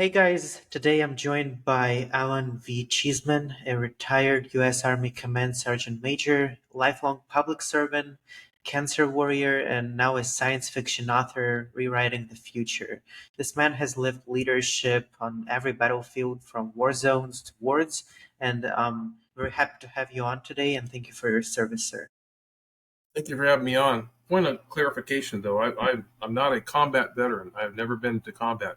Hey guys, today I'm joined by Alan V. Cheesman, a retired U.S. Army Command Sergeant Major, lifelong public servant, cancer warrior, and now a science fiction author rewriting the future. This man has lived leadership on every battlefield from war zones to wards, and we're happy to have you on today, and thank you for your service, sir. Thank you for having me on. Point of clarification, though, I'm not a combat veteran. I've never been to combat.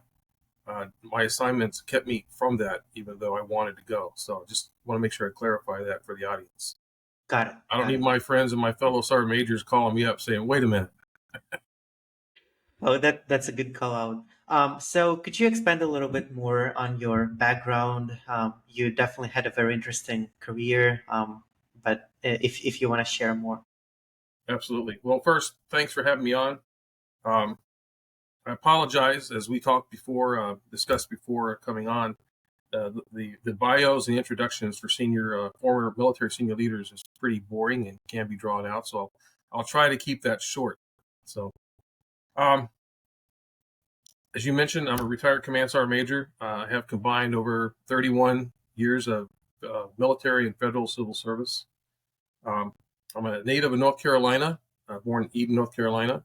My assignments kept me from that, even though I wanted to go. So just want to make sure I clarify that for the audience. Got it, I don't got need it. my friends and my fellow sergeant majors calling me up saying, "Wait a minute." Oh, that's a good call out. So could you expand a little bit more on your background? You definitely had a very interesting career, but if you want to share more. Absolutely. Well, first, thanks for having me on. Um, I apologize, as we talked before, discussed before coming on. The bios and introductions for former military senior leaders is pretty boring and can be drawn out. So I'll try to keep that short. So, um, as you mentioned, I'm a retired command sergeant major. I have combined over 31 years of military and federal civil service. Um, I'm a native of North Carolina, born in Eden, North Carolina.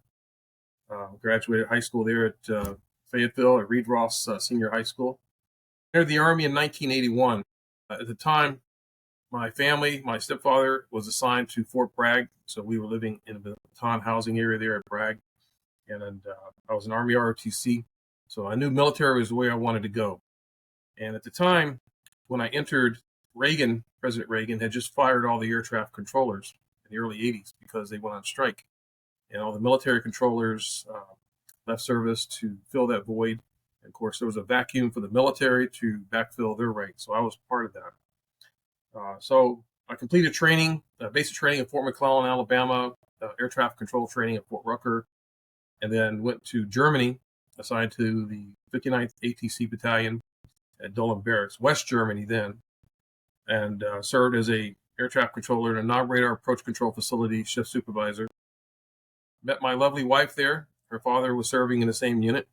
Graduated high school there at Fayetteville at Reed Ross Senior High School. Entered the Army in 1981. At the time, my family, my stepfather was assigned to Fort Bragg, so we were living in the Baton housing area there at Bragg, and I was an Army ROTC, so I knew military was the way I wanted to go. And at the time, when I entered, President Reagan had just fired all the air traffic controllers in the early 80s because they went on strike, and all the military controllers left service to fill that void. And of course, there was a vacuum for the military to backfill their ranks, so I was part of that. So I completed training, basic training at Fort McClellan, Alabama, air traffic control training at Fort Rucker, and then went to Germany, assigned to the 59th ATC Battalion at Dolan Barracks, West Germany then, and served as a air traffic controller in a non-radar approach control facility shift supervisor. Met my lovely wife there. Her father was serving in the same unit.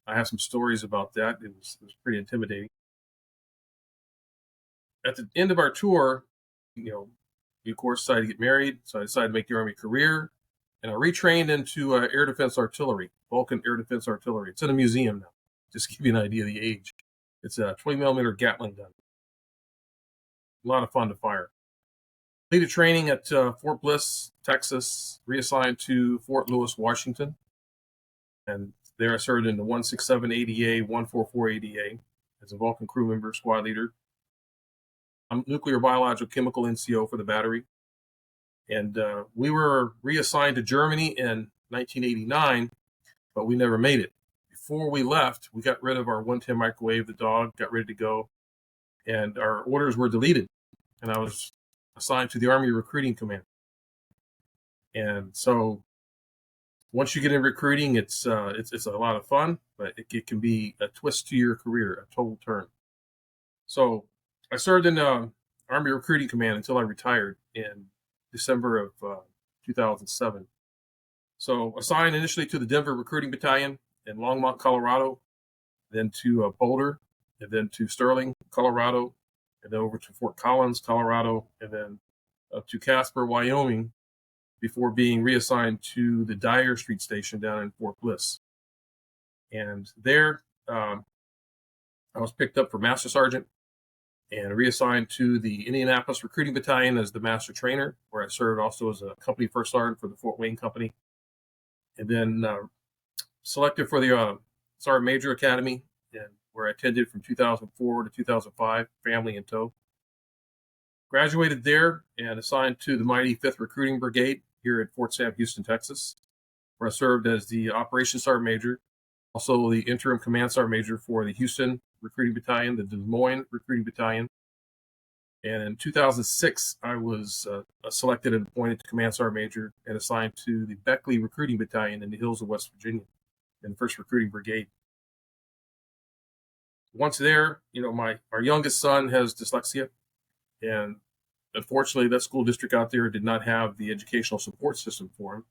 I have some stories about that. It was pretty intimidating. At the end of our tour, you know, we of course decided to get married, so I decided to make the Army career, and I retrained into air defense artillery, Vulcan air defense artillery. It's in a museum now, just to give you an idea of the age. It's a 20 millimeter Gatling gun. A lot of fun to fire. Completed training at Fort Bliss, Texas, reassigned to Fort Lewis, Washington, and there I served in the 167 ADA, 144 ADA as a Vulcan crew member, squad leader. I'm nuclear biological chemical NCO for the battery. And we were reassigned to Germany in 1989, but we never made it. Before we left, we got rid of our 110 microwave, the dog, got ready to go, and our orders were deleted. And I was assigned to the Army Recruiting Command. And so once you get in recruiting, it's a lot of fun, but it can be a twist to your career, a total turn. So I served in Army Recruiting Command until I retired in December of 2007. So assigned initially to the Denver Recruiting Battalion in Longmont, Colorado, then to Boulder, and then to Sterling, Colorado, and then over to Fort Collins, Colorado, and then up to Casper, Wyoming, before being reassigned to the Dyer Street Station down in Fort Bliss. And there, I was picked up for Master Sergeant and reassigned to the Indianapolis Recruiting Battalion as the Master Trainer, where I served also as a Company First Sergeant for the Fort Wayne Company. And then selected for the Sergeant Major Academy, and where I attended from 2004 to 2005, family in tow. Graduated there and assigned to the mighty 5th Recruiting Brigade here at Fort Sam Houston, Texas, where I served as the Operations Sergeant Major, also the Interim Command Sergeant Major for the Houston Recruiting Battalion, the Des Moines Recruiting Battalion. And in 2006, I was selected and appointed to Command Sergeant Major and assigned to the Beckley Recruiting Battalion in the hills of West Virginia in the 1st Recruiting Brigade. Once there, our youngest son has dyslexia, and unfortunately, that school district out there did not have the educational support system for him.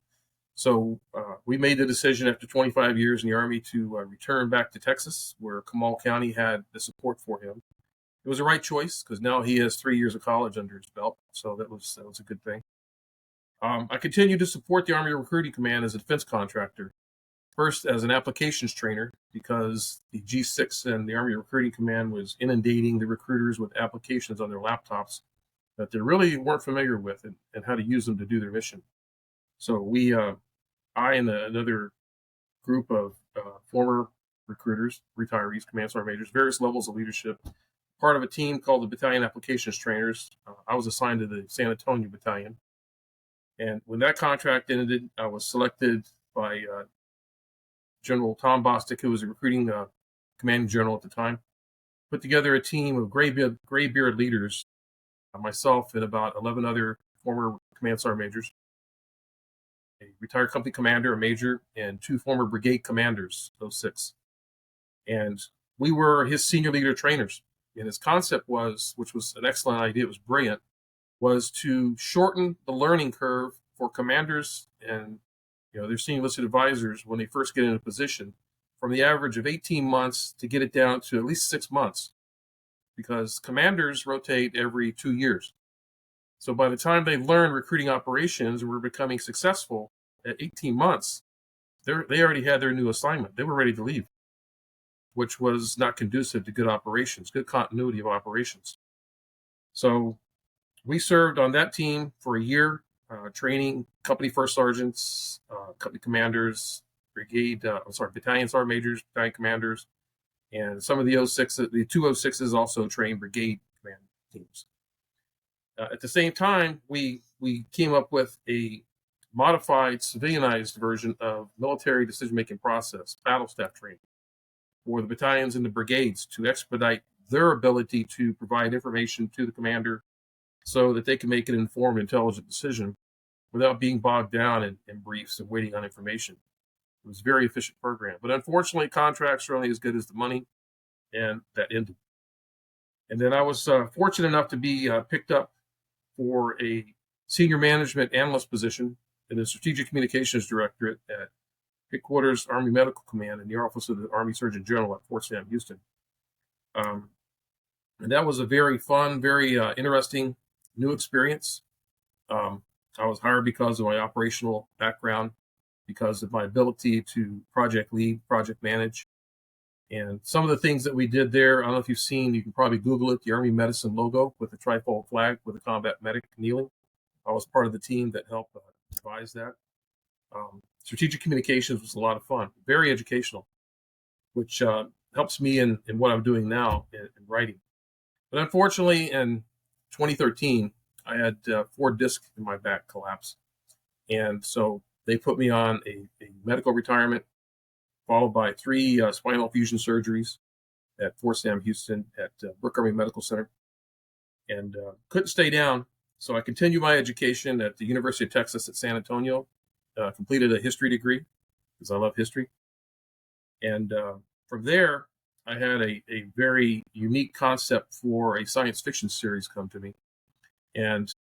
So we made the decision after 25 years in the Army to return back to Texas, where Kamal County had the support for him. It was the right choice because now he has 3 years of college under his belt, so that was a good thing. I continued to support the Army Recruiting Command as a defense contractor, first as an applications trainer because the G6 and the Army Recruiting Command was inundating the recruiters with applications on their laptops that they really weren't familiar with and how to use them to do their mission. So I and another group of former recruiters, retirees, command sergeant majors, various levels of leadership, part of a team called the Battalion Applications Trainers. I was assigned to the San Antonio Battalion. And when that contract ended, I was selected by General Tom Bostic, who was a recruiting commanding general at the time, put together a team of gray-beard leaders, myself and about 11 other former command sergeant majors, a retired company commander, a major, and 2 former brigade commanders, those 6. And we were his senior leader trainers. And his concept was, which was an excellent idea, it was brilliant, was to shorten the learning curve for commanders and their senior enlisted advisors when they first get in a position from the average of 18 months to get it down to at least 6 months, because commanders rotate every 2 years. So by the time they learn recruiting operations and were becoming successful at 18 months, they already had their new assignment. They were ready to leave, which was not conducive to good operations, good continuity of operations. So we served on that team for a year, training company first sergeants, company commanders, battalion sergeant majors, battalion commanders, and some of the 06s, the 206s also trained brigade command teams. At the same time, we came up with a modified civilianized version of military decision-making process, battle staff training, for the battalions and the brigades to expedite their ability to provide information to the commander so that they can make an informed, intelligent decision without being bogged down in briefs and waiting on information. It was a very efficient program. But unfortunately, contracts are only as good as the money, and that ended. And then I was fortunate enough to be picked up for a senior management analyst position in the Strategic Communications Directorate at Headquarters Army Medical Command in the Office of the Army Surgeon General at Fort Sam Houston. And that was a very fun, very interesting new experience. I was hired because of my operational background, because of my ability to project lead, project manage. And some of the things that we did there, I don't know if you've seen, you can probably Google it, the Army Medicine logo with the trifold flag with a combat medic kneeling. I was part of the team that helped advise that. Strategic communications was a lot of fun, very educational, which helps me in what I'm doing now in writing. But unfortunately, in 2013, I had 4 discs in my back collapse. And so they put me on a medical retirement, followed by 3 spinal fusion surgeries at Fort Sam Houston at Brooke Army Medical Center. And couldn't stay down. So I continued my education at the University of Texas at San Antonio, completed a history degree because I love history. And from there, I had a very unique concept for a science fiction series come to me. And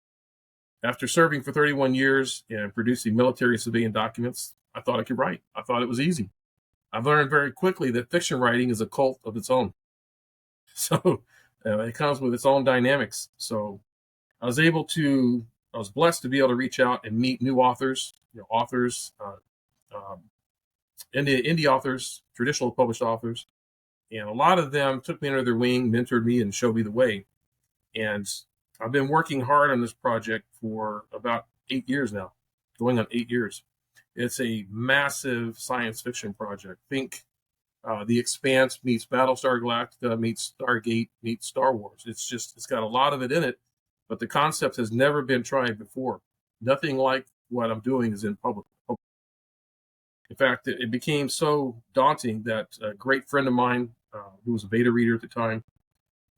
after serving for 31 years and producing military and civilian documents, I thought I could write. I thought it was easy. I've learned very quickly that fiction writing is a cult of its own. So it comes with its own dynamics. So I was blessed to be able to reach out and meet new authors, indie authors, traditional published authors. And a lot of them took me under their wing, mentored me, and showed me the way. And I've been working hard on this project for about 8 years now, going on 8 years. It's a massive science fiction project. Think The Expanse meets Battlestar Galactica meets Stargate meets Star Wars. It's got a lot of it in it, but the concept has never been tried before. Nothing like what I'm doing is in public. In fact, it became so daunting that a great friend of mine, who was a beta reader at the time,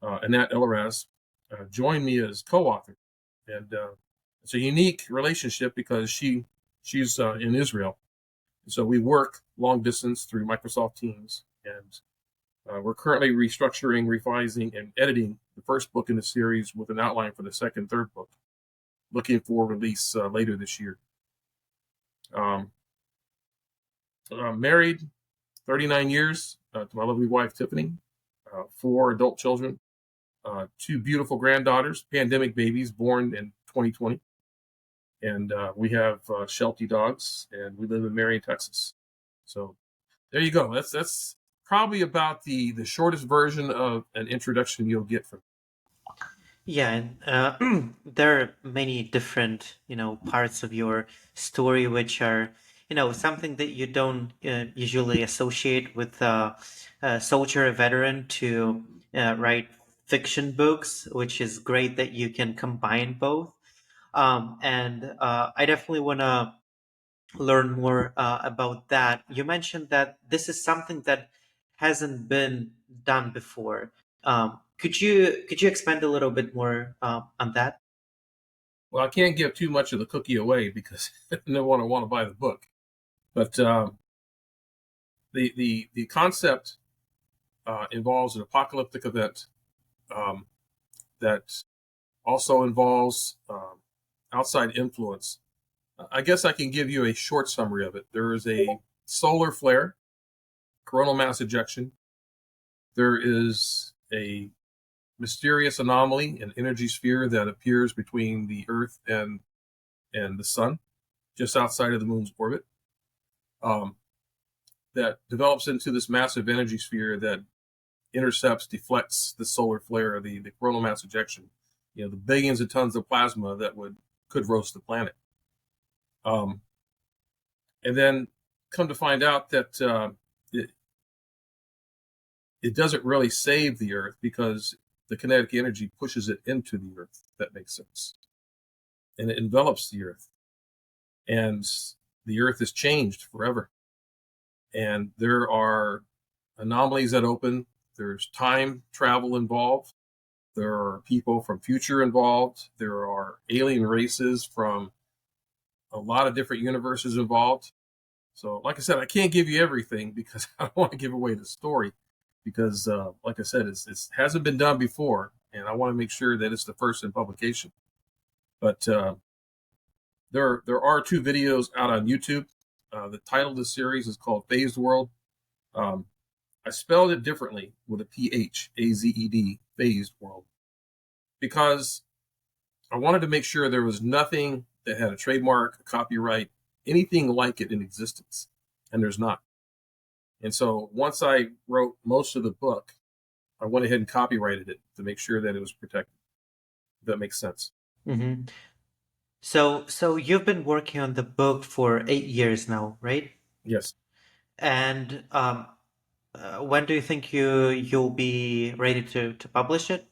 Annette Elleraz, joined me as co-author. And it's a unique relationship because she's in Israel. So we work long distance through Microsoft Teams. And we're currently restructuring, revising, and editing the first book in the series with an outline for the second, third book, looking for release later this year. married 39 years to my lovely wife, Tiffany, 4 adult children, 2 beautiful granddaughters, pandemic babies born in 2020. And we have Sheltie dogs, and we live in Marion, Texas. So there you go. That's probably about the shortest version of an introduction you'll get from. Yeah, and there are many different, parts of your story which are, something that you don't usually associate with a soldier, a veteran, to write fiction books, which is great that you can combine both. And I definitely want to learn more about that. You mentioned that this is something that hasn't been done before. Could you expand a little bit more on that? Well, I can't give too much of the cookie away because no one will want to buy the book. But the concept involves an apocalyptic event um, that also involves outside influence. I guess I can give you a short summary of it. There is a solar flare, coronal mass ejection. There is a mysterious anomaly, an energy sphere that appears between the Earth and the Sun, just outside of the Moon's orbit, um, that develops into this massive energy sphere that intercepts, deflects the solar flare, the coronal mass ejection. The billions of tons of plasma that could roast the planet. Um, and then come to find out that it doesn't really save the Earth because the kinetic energy pushes it into the Earth. If that makes sense. And it envelops the Earth. And the Earth is changed forever. And there are anomalies that open. There's time travel involved. There are people from future involved. There are alien races from a lot of different universes involved. So, like I said, I can't give you everything because I don't want to give away the story. Because, like I said, it hasn't been done before, and I want to make sure that it's the first in publication. But there are 2 videos out on YouTube. The title of the series is called Phazed World. Um, I spelled it differently with a PH, AZED, Phazed World, because I wanted to make sure there was nothing that had a trademark, a copyright, anything like it in existence, and there's not. And so once I wrote most of the book, I went ahead and copyrighted it to make sure that it was protected. If that makes sense. Hmm. So you've been working on the book for 8 years now, right? Yes. And when do you think you'll be ready to publish it?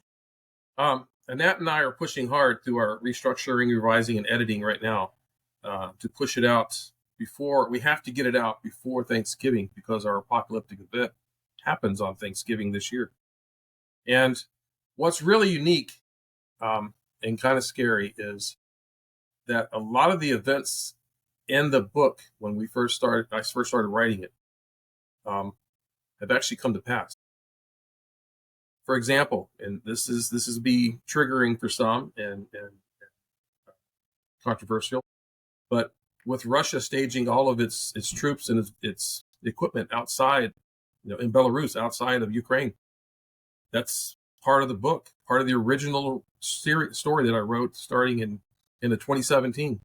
Annette and I are pushing hard through our restructuring, revising, and editing right now to push it out before we have to get it out before Thanksgiving because our apocalyptic event happens on Thanksgiving this year. And what's really unique and kind of scary is that a lot of the events in the book when I first started writing it, have actually come to pass. For example, and this is be triggering for some and controversial, but with Russia staging all of its troops and its equipment outside, in Belarus, outside of Ukraine, that's part of the book, part of the original story that I wrote starting in the 2017,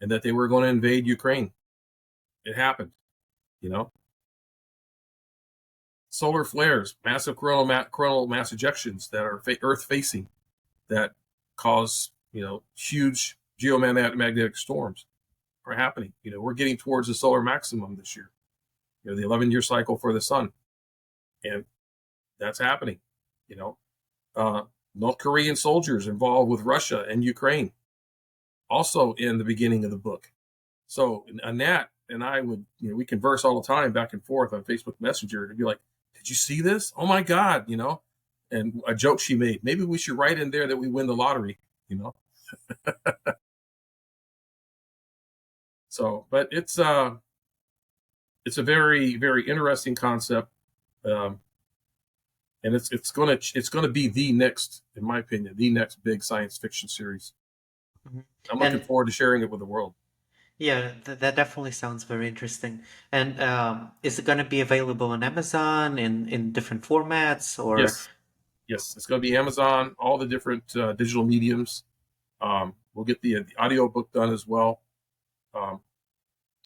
and that they were going to invade Ukraine. It happened, you know. Solar flares, massive coronal mass ejections that are Earth facing that cause huge geomagnetic storms are happening. We're getting towards the solar maximum this year. The 11-year cycle for the sun, and that's happening. You know, North Korean soldiers involved with Russia and Ukraine, also in the beginning of the book. So Annette and I would, we converse all the time back and forth on Facebook Messenger and be like, "Did you see this? Oh my God!" And a joke she made, maybe we should write in there that we win the lottery. You know. So, but it's a very very interesting concept, um, and it's gonna be the next, in my opinion, the next big science fiction series. Mhm. I'm looking And forward to sharing it with the world. Yeah, that definitely sounds very interesting. And is it going to be available on Amazon in different formats or? Yes, yes, it's going to be Amazon, all the different digital mediums. We'll get the audio book done as well. Um,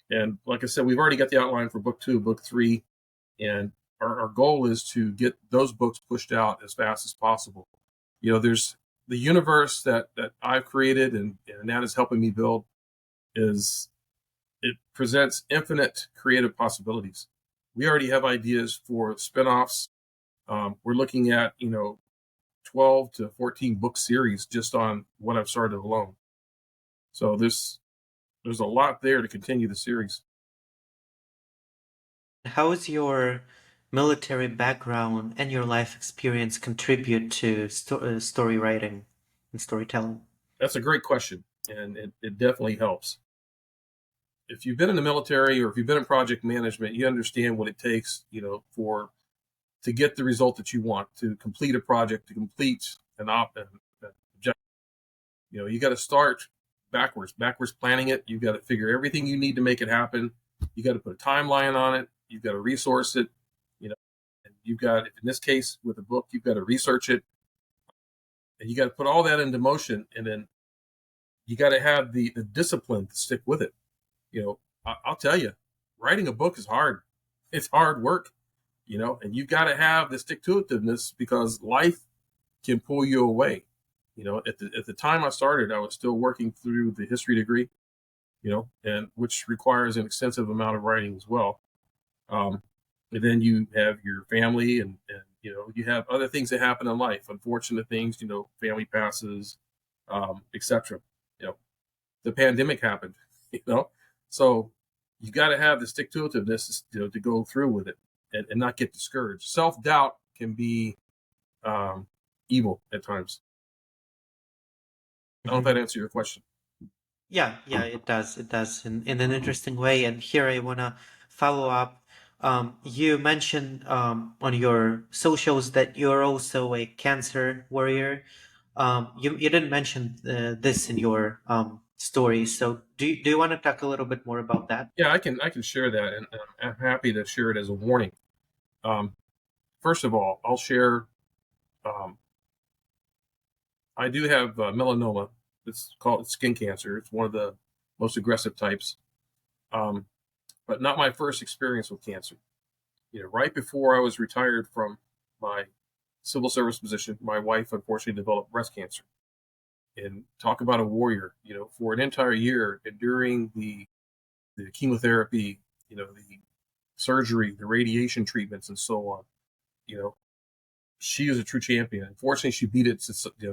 and like I said, we've already got the outline for book two, book three, and our goal is to get those books pushed out as fast as possible. There's the universe that I've created and that is helping me build is it presents infinite creative possibilities. We already have ideas for spinoffs. We're looking at 12 to 14 book series just on what I've started alone. So there's a lot there to continue the series. How is your military background and your life experience contribute to story writing and storytelling? That's a great question, and it definitely helps. If you've been in the military or if you've been in project management, you understand what it takes, for to get the result that you want, to complete a project, to complete an objective. You got to start backwards planning it. You've got to figure everything you need to make it happen. You got to put a timeline on it. You've got to resource it. You know, and you've got, in this case, with a book, you've got to research it, and you got to put all that into motion, and then you got to have the discipline to stick with it. I'll tell you, writing a book is hard. It's hard work, and you got to have the stick to itiveness because life can pull you away. At the time I started, I was still working through the history degree, and which requires an extensive amount of writing as well. Um, and then you have your family, and you have other things that happen in life, unfortunate things, family passes, etc. You know, the pandemic happened, so you got to have the stick to itiveness, to go through with it and not get discouraged. Self doubt can be um, evil at times. I don't know if that answers your question. Yeah, yeah, it does. It does in an interesting way. And here I want to follow up. You mentioned on your socials that you're also a cancer warrior. You didn't mention this in your story. So do you want to talk a little bit more about that? Yeah, I can share that, and I'm happy to share it as a warning. Um, First of all, I'll share. Um, I do have melanoma. It's called skin cancer. It's one of the most aggressive types, um, but not my first experience with cancer. Right before I was retired from my civil service position, my wife unfortunately developed breast cancer. And talk about a warrior, for an entire year enduring the chemotherapy, the surgery, the radiation treatments, and so on. You know, she is a true champion. Unfortunately, she beat it,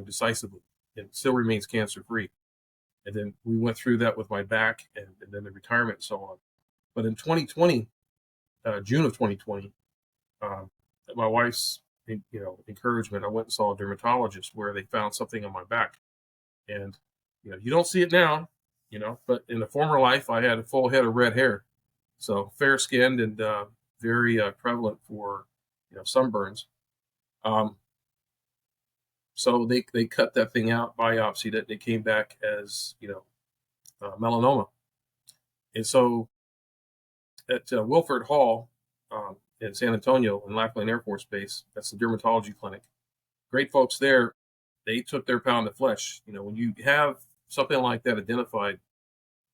decisively, and still remains cancer free. And then we went through that with my back, and then the retirement and so on. But in 2020, June of 2020, um, at my wife's encouragement, I went and saw a dermatologist where they found something on my back, and you don't see it now, but in a former life, I had a full head of red hair, so fair skinned and very prevalent for sunburns. Um, so they cut that thing out, biopsied it, and it came back as melanoma. And so at Wilford Hall in San Antonio in Laughlin Air Force Base, that's the dermatology clinic. Great folks there. They took their pound of flesh. When you have something like that identified,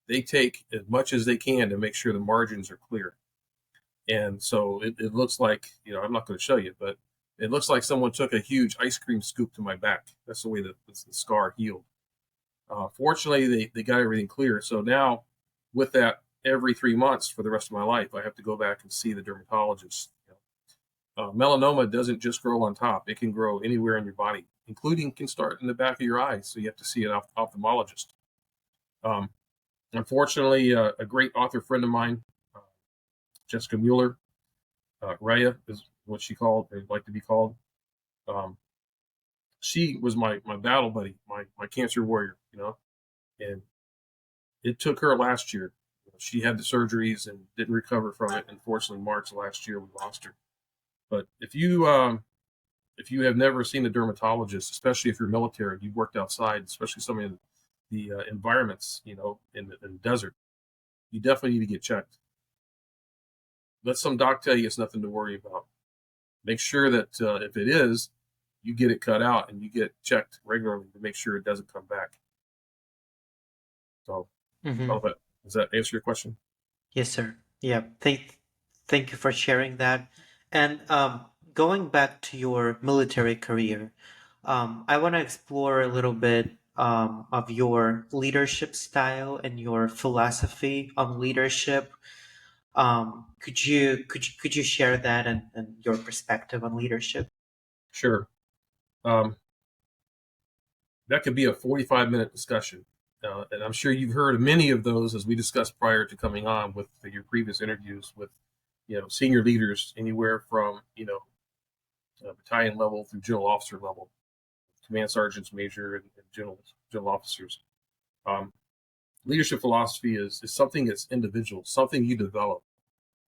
they take as much as they can to make sure the margins are clear. And so it looks like, I'm not going to show you, but it looks like someone took a huge ice cream scoop to my back. That's the way the scar healed. Fortunately, they got everything clear. So now, with that, every 3 months for the rest of my life, I have to go back and see the dermatologist. Melanoma doesn't just grow on top; it can grow anywhere in your body, including can start in the back of your eyes. So you have to see an ophthalmologist. Um, Unfortunately, a great author friend of mine, uh, Jessica Mueller, Raya is what she called, or like to be called. Um, she was my battle buddy, my cancer warrior, and it took her last year. She had the surgeries and didn't recover from it. Unfortunately, March last year we lost her. But if you have never seen a dermatologist, especially if you're military, you've worked outside, especially some of the environments, in the desert. you definitely need to get checked. Let some doc tell you it's nothing to worry about. Make sure that if it is, you get it cut out and you get checked regularly to make sure it doesn't come back. So, Hmm. all of it. Does that answer your question? Yes, sir. Yeah. Thank you for sharing that. And going back to your military career, I want to explore a little bit of your leadership style and your philosophy on leadership. Could you share that and your perspective on leadership? Sure. Um, that could be a 45-minute discussion. And I'm sure you've heard of many of those as we discussed prior to coming on with your previous interviews with, senior leaders anywhere from, battalion level through general officer level, command sergeants, major, and general officers. Um, Leadership philosophy is something that's individual, something you develop.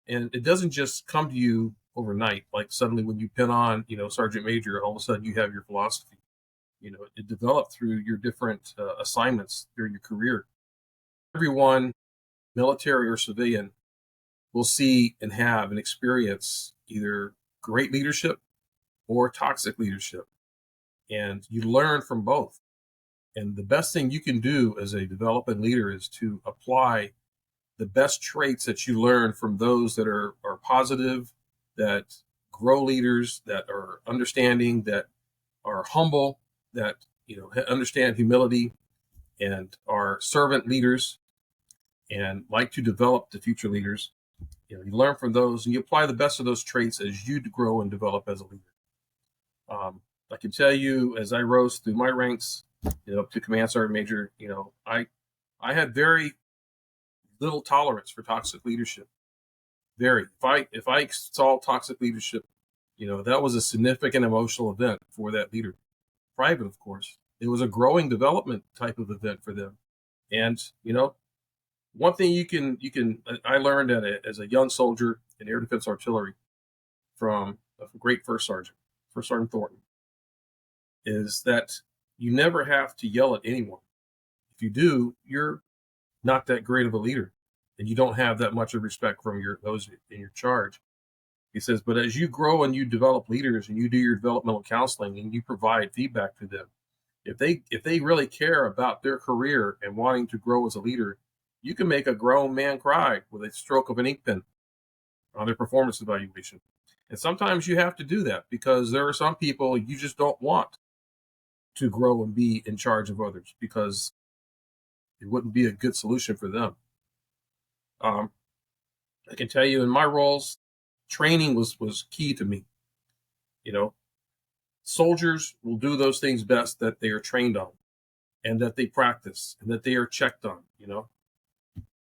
And it doesn't just come to you overnight, like suddenly when you pin on, sergeant major, all of a sudden you have your philosophy. It developed through your different assignments during your career. Everyone, military or civilian, will see and have and experience either great leadership or toxic leadership. And you learn from both. And the best thing you can do as a developing leader is to apply the best traits that you learn from those that are positive, that grow leaders, that are understanding, that are humble, that understand humility, and are servant leaders, and like to develop the future leaders. You learn from those, and you apply the best of those traits as you grow and develop as a leader. I can tell you, as I rose through my ranks, up to command sergeant major, I had very little tolerance for toxic leadership. Very. If I saw toxic leadership, that was a significant emotional event for that leader. Private, of course. It was a growing development type of event for them. And one thing you can I learned as a young soldier in air defense artillery from a great First Sergeant Thornton, is that you never have to yell at anyone. If you do, you're not that great of a leader, and you don't have that much of respect from those in your charge. He says, but as you grow and you develop leaders and you do your developmental counseling and you provide feedback to them, if they really care about their career and wanting to grow as a leader, you can make a grown man cry with a stroke of an ink pen on their performance evaluation. And sometimes you have to do that because there are some people you just don't want to grow and be in charge of others because it wouldn't be a good solution for them. Um, I can tell you in my roles, training was key to me. You know, Soldiers will do those things best that they are trained on and that they practice and that they are checked on.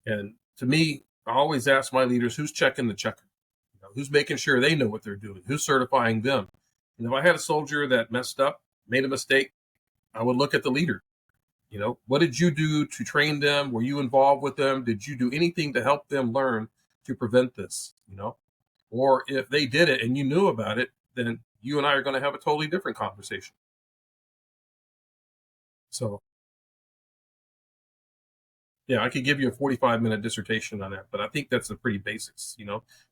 And to me, I always ask my leaders, who's checking the checker? Who's making sure they know what they're doing? Who's certifying them? And if I had a soldier that messed up, made a mistake, I would look at the leader. What did you do to train them? Were you involved with them? Did you do anything to help them learn to prevent this? Or if they did it and you knew about it, then you and I are going to have a totally different conversation. So, yeah, I could give you a 45-minute dissertation on that, but I think that's the pretty basics.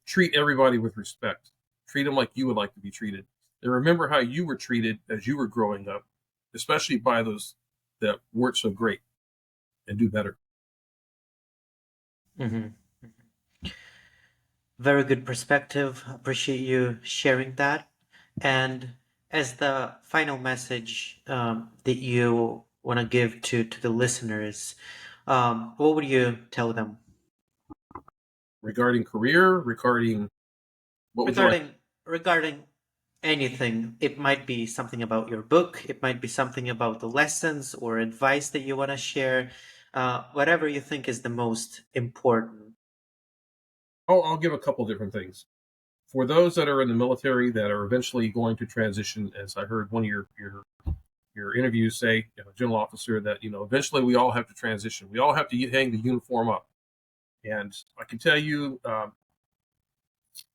Treat everybody with respect. Treat them like you would like to be treated. And remember how you were treated as you were growing up, especially by those that weren't so great, and do better. Hmm. Very good perspective. Appreciate you sharing that. And as the final message that you want to give to the listeners, what would you tell them Regarding career, regarding what would you like? regarding anything? It might be something about your book. It might be something about the lessons or advice that you want to share. Whatever you think is the most important. Oh, I'll give a couple different things. For those that are in the military that are eventually going to transition, as I heard one of your interviews say, general officer, that eventually we all have to transition. We all have to hang the uniform up. And I can tell you,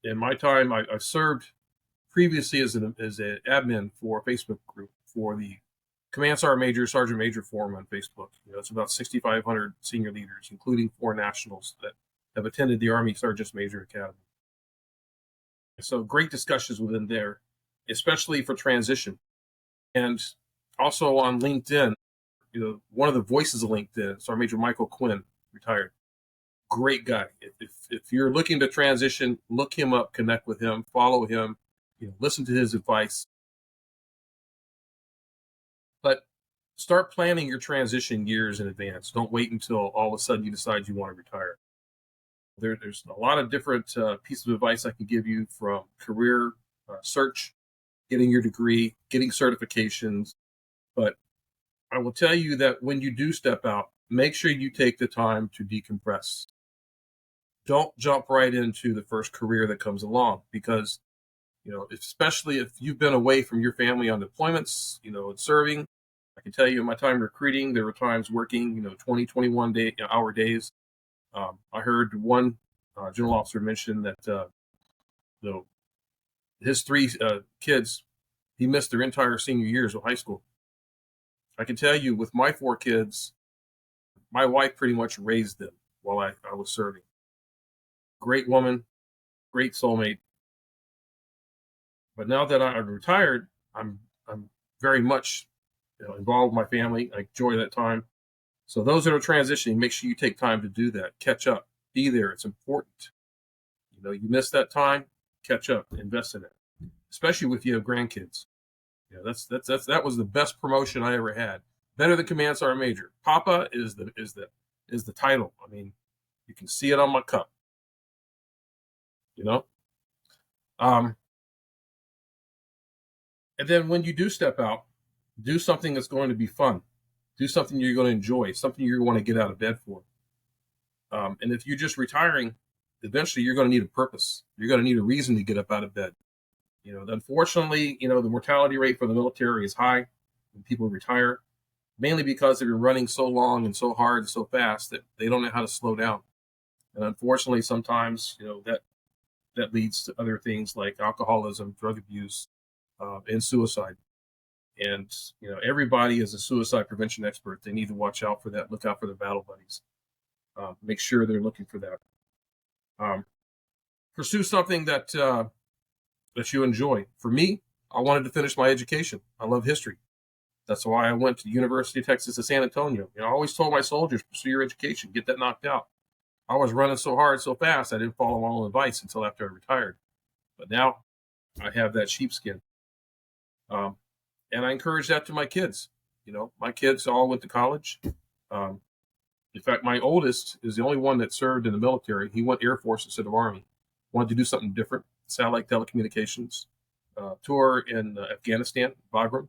in my time, I served previously as an admin for a Facebook group for the Command Sergeant Major, Sergeant Major Forum on Facebook. It's about 6,500 senior leaders, including 4 nationals that have attended the Army Sergeant Major Academy. So great discussions within there, especially for transition. And also on LinkedIn, one of the voices of LinkedIn, Sergeant Major Michael Quinn, retired. Great guy. If you're looking to transition, look him up, connect with him, follow him, listen to his advice. But start planning your transition years in advance. Don't wait until all of a sudden you decide you want to retire. There's a lot of different pieces of advice I can give you, from career search, getting your degree, getting certifications. But I will tell you that when you do step out, make sure you take the time to decompress. Don't jump right into the first career that comes along, because, especially if you've been away from your family on deployments, and serving. I can tell you in my time recruiting, there were times working, 20, 21 hour days. I heard one general officer mention that his 3 kids, he missed their entire senior years of high school. I can tell you, with my 4 kids, my wife pretty much raised them while I was serving. Great woman, great soulmate. But now that I'm retired, I'm very much involved with my family. I enjoy that time. So those that are transitioning, make sure you take time to do that. Catch up. Be there. It's important. You miss that time, catch up, invest in it. Especially if you have grandkids. That was the best promotion I ever had. Better than Command Sergeant Major. Papa is the title. I mean, you can see it on my cup. And then when you do step out, do something that's going to be fun. Do something you're going to enjoy, something you want to get out of bed for. And if you're just retiring, eventually you're going to need a purpose. You're going to need a reason to get up out of bed. Unfortunately, the mortality rate for the military is high when people retire, mainly because they've been running so long and so hard and so fast that they don't know how to slow down. And unfortunately, sometimes, that leads to other things like alcoholism, drug abuse, and suicide. And, everybody is a suicide prevention expert. They need to watch out for that. Look out for their battle buddies. Make sure they're looking for that. Pursue something that you enjoy. For me, I wanted to finish my education. I love history. That's why I went to the University of Texas at San Antonio. I always told my soldiers, pursue your education, get that knocked out. I was running so hard, so fast, I didn't follow my own advice until after I retired. But now I have that sheepskin. And I encourage that to my kids. My kids all went to college. In fact, my oldest is the only one that served in the military. He went Air Force instead of Army. Wanted to do something different, satellite telecommunications, tour in Afghanistan, Bagram.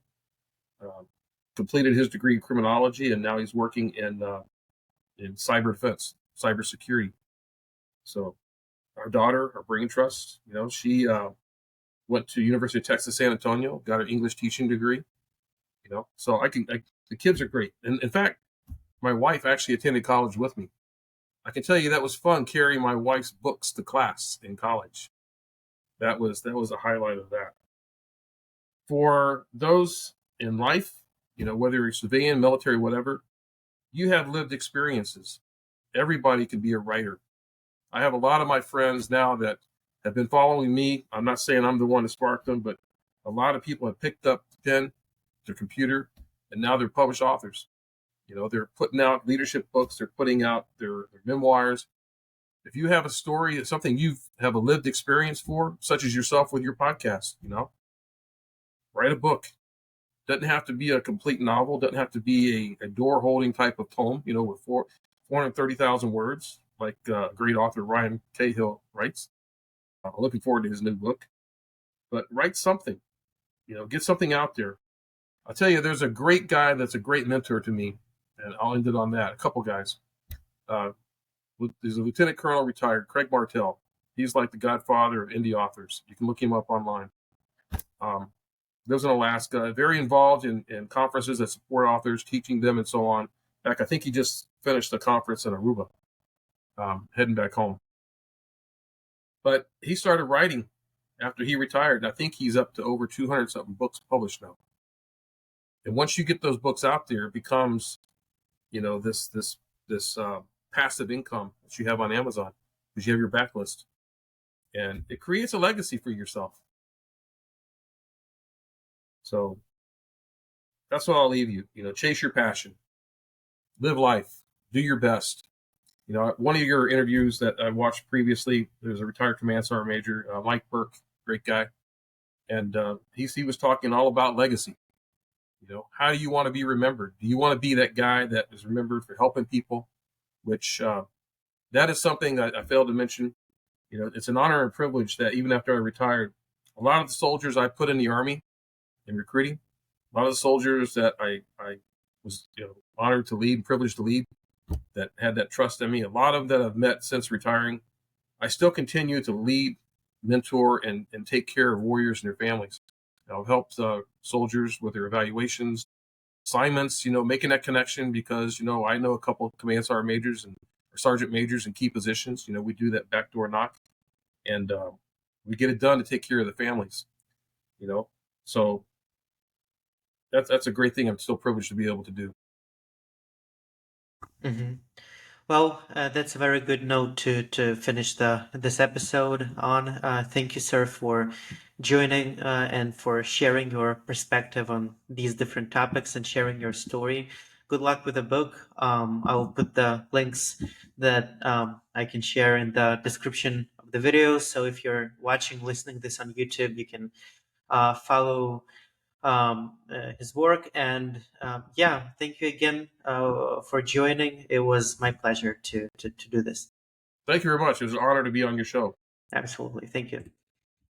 Completed his degree in criminology, and now he's working in cyber defense, cyber security. So our daughter, our brain trust, she went to University of Texas, San Antonio, got an English teaching degree. So the kids are great. And in fact, my wife actually attended college with me. I can tell you that was fun, carrying my wife's books to class in college. That was a highlight of that. For those in life, whether you're civilian, military, whatever, you have lived experiences. Everybody can be a writer. I have a lot of my friends now that have been following me. I'm not saying I'm the one to spark them, but a lot of people have picked up the pen, their computer, and now they're published authors. They're putting out leadership books. They're putting out their memoirs. If you have a story, something you have a lived experience for, such as yourself with your podcast, write a book. Doesn't have to be a complete novel. Doesn't have to be a door-holding type of tome, with 430,000 words, like great author Ryan Cahill writes. I'm looking forward to his new book. But write something, get something out there. I'll tell you, there's a great guy that's a great mentor to me, and I'll end it on that. A couple guys. There's a lieutenant colonel retired, Craig Martell. He's like the godfather of indie authors. You can look him up online. Lives in Alaska, very involved in conferences that support authors, teaching them and so on. In fact, I think he just finished a conference in Aruba, heading back home. But he started writing after he retired. I think he's up to over 200-something books published now. And once you get those books out there, it becomes, this passive income that you have on Amazon because you have your backlist, and it creates a legacy for yourself. So that's what I'll leave you. Chase your passion, live life, do your best. One of your interviews that I watched previously, there's a retired command sergeant major, Mike Burke, great guy, and he was talking all about legacy. How do you want to be remembered? Do you want to be that guy that is remembered for helping people? Which that is something I failed to mention. It's an honor and privilege that even after I retired, a lot of the soldiers I put in the Army in recruiting, a lot of the soldiers that I was honored to lead, privileged to lead, that had that trust in me, a lot of them that I've met since retiring, I still continue to lead, mentor, and take care of warriors and their families. I've helped soldiers with their evaluations, assignments, making that connection because, I know a couple of command sergeant majors and or sergeant majors in key positions. We do that backdoor knock, and we get it done to take care of the families, you know. So that's a great thing. I'm still privileged to be able to do. Hmm. Well, that's a very good note to finish this episode on. Thank you, sir, for joining and for sharing your perspective on these different topics and sharing your story. Good luck with the book. I'll put the links that I can share in the description of the video. So if you're watching, listening this on YouTube, you can follow his work. And yeah, thank you again for joining. It was my pleasure to do this. Thank you very much. It was an honor to be on your show. Absolutely. Thank you.